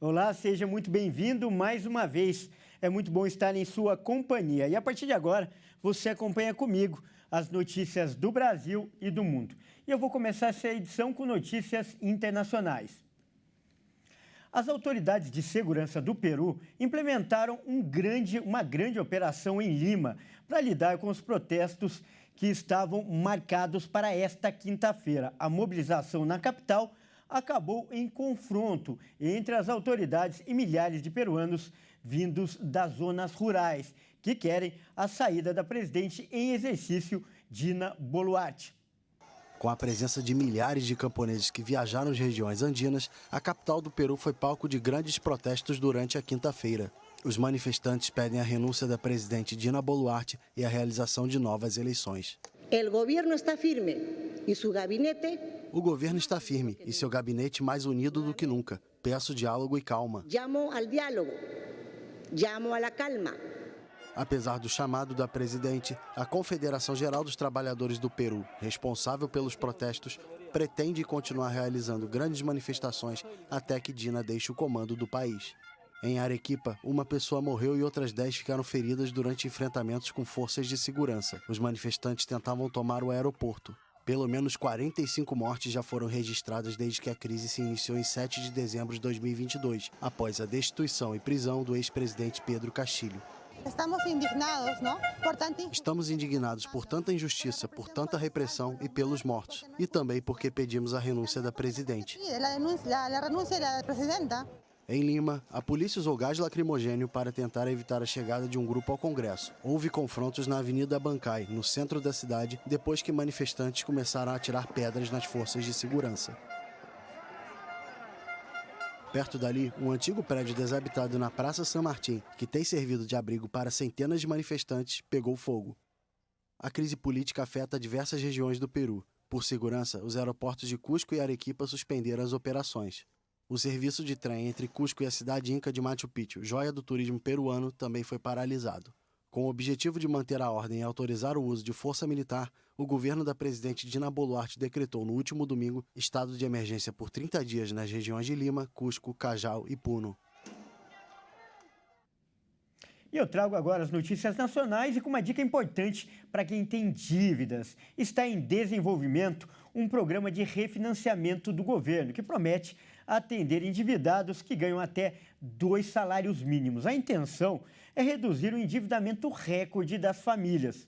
Olá, seja muito bem-vindo mais uma vez. É muito bom estar em sua companhia. E a partir de agora, você acompanha comigo as notícias do Brasil e do mundo. E eu vou começar essa edição com notícias internacionais. As autoridades de segurança do Peru implementaram uma grande operação em Lima para lidar com os protestos que estavam marcados para esta quinta-feira. A mobilização na capital acabou em confronto entre as autoridades e milhares de peruanos vindos das zonas rurais, que querem a saída da presidente em exercício, Dina Boluarte. Com a presença de milhares de camponeses que viajaram às regiões andinas, a capital do Peru foi palco de grandes protestos durante a quinta-feira. Os manifestantes pedem a renúncia da presidente Dina Boluarte e a realização de novas eleições. O governo está firme e seu gabinete... O governo está firme e seu gabinete mais unido do que nunca. Peço diálogo e calma. Chamo ao diálogo, chamo à calma. Apesar do chamado da presidente, a Confederação Geral dos Trabalhadores do Peru, responsável pelos protestos, pretende continuar realizando grandes manifestações até que Dina deixe o comando do país. Em Arequipa, uma pessoa morreu e outras 10 ficaram feridas durante enfrentamentos com forças de segurança. Os manifestantes tentavam tomar o aeroporto. Pelo menos 45 mortes já foram registradas desde que a crise se iniciou em 7 de dezembro de 2022, após a destituição e prisão do ex-presidente Pedro Castilho. Estamos indignados por tanta injustiça, por tanta repressão e pelos mortos. E também porque pedimos a renúncia da presidente. Em Lima, a polícia usou gás lacrimogênio para tentar evitar a chegada de um grupo ao Congresso. Houve confrontos na Avenida Abancay, no centro da cidade, depois que manifestantes começaram a atirar pedras nas forças de segurança. Perto dali, um antigo prédio desabitado na Praça San Martín, que tem servido de abrigo para centenas de manifestantes, pegou fogo. A crise política afeta diversas regiões do Peru. Por segurança, os aeroportos de Cusco e Arequipa suspenderam as operações. O serviço de trem entre Cusco e a cidade inca de Machu Picchu, joia do turismo peruano, também foi paralisado. Com o objetivo de manter a ordem e autorizar o uso de força militar, o governo da presidente Dina Boluarte decretou no último domingo estado de emergência por 30 dias nas regiões de Lima, Cusco, Cajal e Puno. E eu trago agora as notícias nacionais e com uma dica importante para quem tem dívidas. Está em desenvolvimento um programa de refinanciamento do governo que promete atender endividados que ganham até 2 salários mínimos. A intenção é reduzir o endividamento recorde das famílias.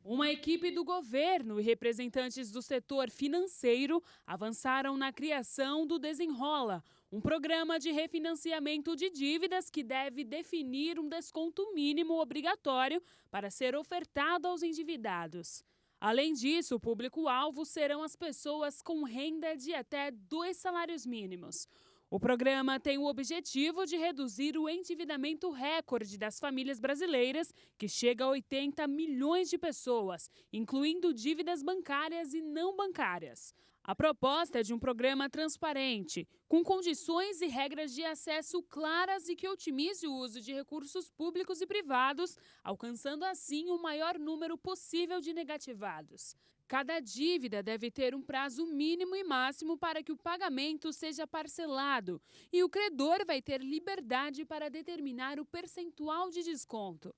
Uma equipe do governo e representantes do setor financeiro avançaram na criação do Desenrola, um programa de refinanciamento de dívidas que deve definir um desconto mínimo obrigatório para ser ofertado aos endividados. Além disso, o público-alvo serão as pessoas com renda de até 2 salários mínimos. O programa tem o objetivo de reduzir o endividamento recorde das famílias brasileiras, que chega a 80 milhões de pessoas, incluindo dívidas bancárias e não bancárias. A proposta é de um programa transparente, com condições e regras de acesso claras e que otimize o uso de recursos públicos e privados, alcançando assim o maior número possível de negativados. Cada dívida deve ter um prazo mínimo e máximo para que o pagamento seja parcelado e o credor vai ter liberdade para determinar o percentual de desconto.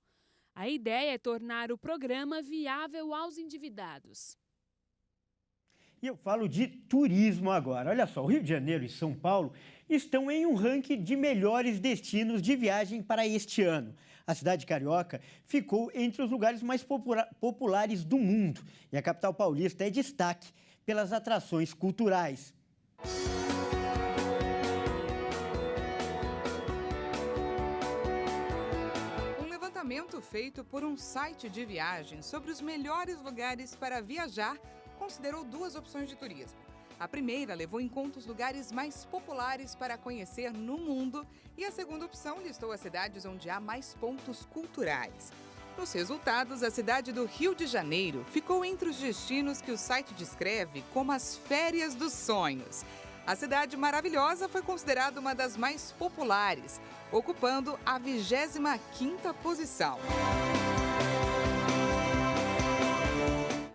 A ideia é tornar o programa viável aos endividados. E eu falo de turismo agora. Olha só, o Rio de Janeiro e São Paulo estão em um ranking de melhores destinos de viagem para este ano. A cidade carioca ficou entre os lugares mais populares do mundo e a capital paulista é destaque pelas atrações culturais. Um levantamento feito por um site de viagem sobre os melhores lugares para viajar considerou 2 opções de turismo. A primeira levou em conta os lugares mais populares para conhecer no mundo e a segunda opção listou as cidades onde há mais pontos culturais. Nos resultados, a cidade do Rio de Janeiro ficou entre os destinos que o site descreve como as férias dos sonhos. A cidade maravilhosa foi considerada uma das mais populares, ocupando a 25ª posição.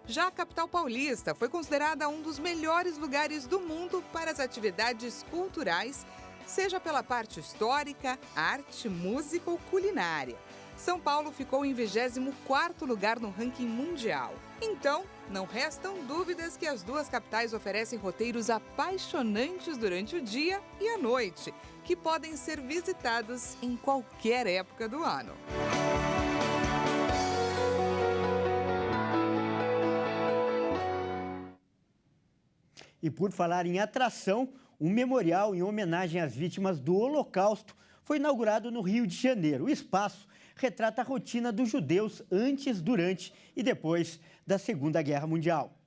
Já a capital paulista foi considerada um dos melhores lugares do mundo para as atividades culturais, seja pela parte histórica, arte, música ou culinária. São Paulo ficou em 24º lugar no ranking mundial. Então, não restam dúvidas que as duas capitais oferecem roteiros apaixonantes durante o dia e a noite, que podem ser visitados em qualquer época do ano. E por falar em atração, um memorial em homenagem às vítimas do Holocausto foi inaugurado no Rio de Janeiro. O espaço retrata a rotina dos judeus antes, durante e depois da Segunda Guerra Mundial.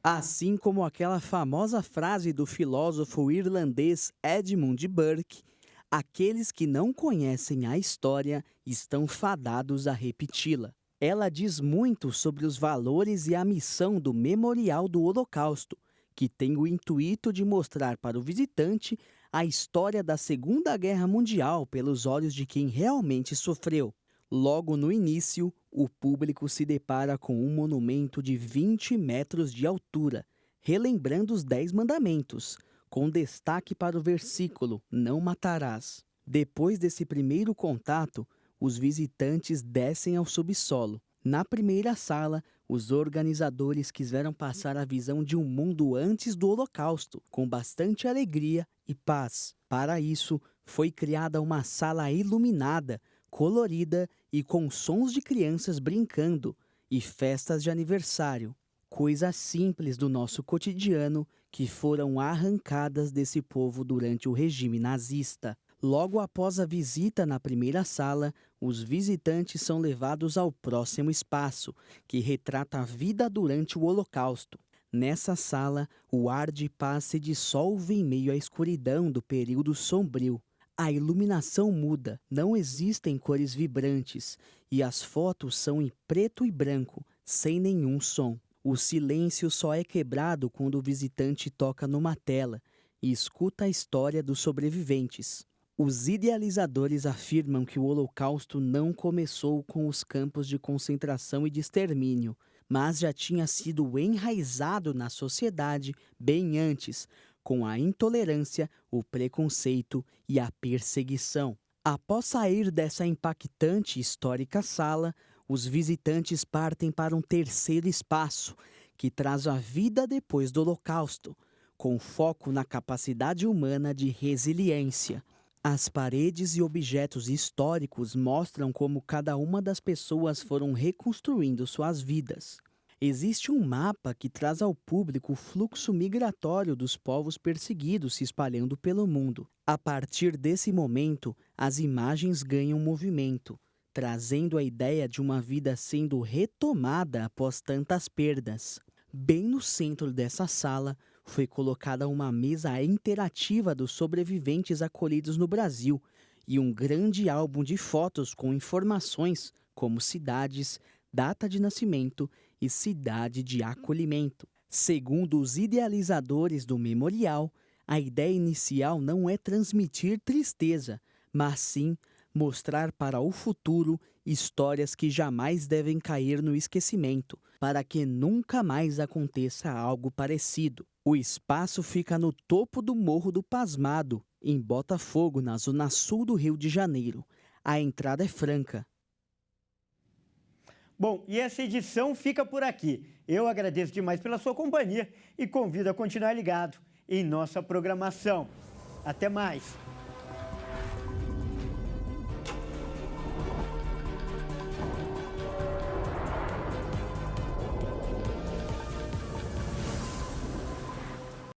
Assim como aquela famosa frase do filósofo irlandês Edmund Burke, aqueles que não conhecem a história estão fadados a repeti-la. Ela diz muito sobre os valores e a missão do Memorial do Holocausto, que tem o intuito de mostrar para o visitante a história da Segunda Guerra Mundial pelos olhos de quem realmente sofreu. Logo no início, o público se depara com um monumento de 20 metros de altura, relembrando os 10 mandamentos, com destaque para o versículo "Não matarás". Depois desse primeiro contato, os visitantes descem ao subsolo. Na primeira sala, os organizadores quiseram passar a visão de um mundo antes do Holocausto, com bastante alegria e paz. Para isso, foi criada uma sala iluminada, colorida e com sons de crianças brincando e festas de aniversário. Coisas simples do nosso cotidiano que foram arrancadas desse povo durante o regime nazista. Logo após a visita na primeira sala, os visitantes são levados ao próximo espaço, que retrata a vida durante o Holocausto. Nessa sala, o ar de paz se dissolve em meio à escuridão do período sombrio. A iluminação muda, não existem cores vibrantes, e as fotos são em preto e branco, sem nenhum som. O silêncio só é quebrado quando o visitante toca numa tela e escuta a história dos sobreviventes. Os idealizadores afirmam que o Holocausto não começou com os campos de concentração e de extermínio, mas já tinha sido enraizado na sociedade bem antes, com a intolerância, o preconceito e a perseguição. Após sair dessa impactante e histórica sala, os visitantes partem para um terceiro espaço, que traz a vida depois do Holocausto, com foco na capacidade humana de resiliência. As paredes e objetos históricos mostram como cada uma das pessoas foram reconstruindo suas vidas. Existe um mapa que traz ao público o fluxo migratório dos povos perseguidos se espalhando pelo mundo. A partir desse momento, as imagens ganham movimento, trazendo a ideia de uma vida sendo retomada após tantas perdas. Bem no centro dessa sala, foi colocada uma mesa interativa dos sobreviventes acolhidos no Brasil e um grande álbum de fotos com informações como cidades, data de nascimento e cidade de acolhimento. Segundo os idealizadores do memorial, a ideia inicial não é transmitir tristeza, mas sim mostrar para o futuro histórias que jamais devem cair no esquecimento, para que nunca mais aconteça algo parecido. O espaço fica no topo do Morro do Pasmado, em Botafogo, na zona sul do Rio de Janeiro. A entrada é franca. Bom, e essa edição fica por aqui. Eu agradeço demais pela sua companhia e convido a continuar ligado em nossa programação. Até mais!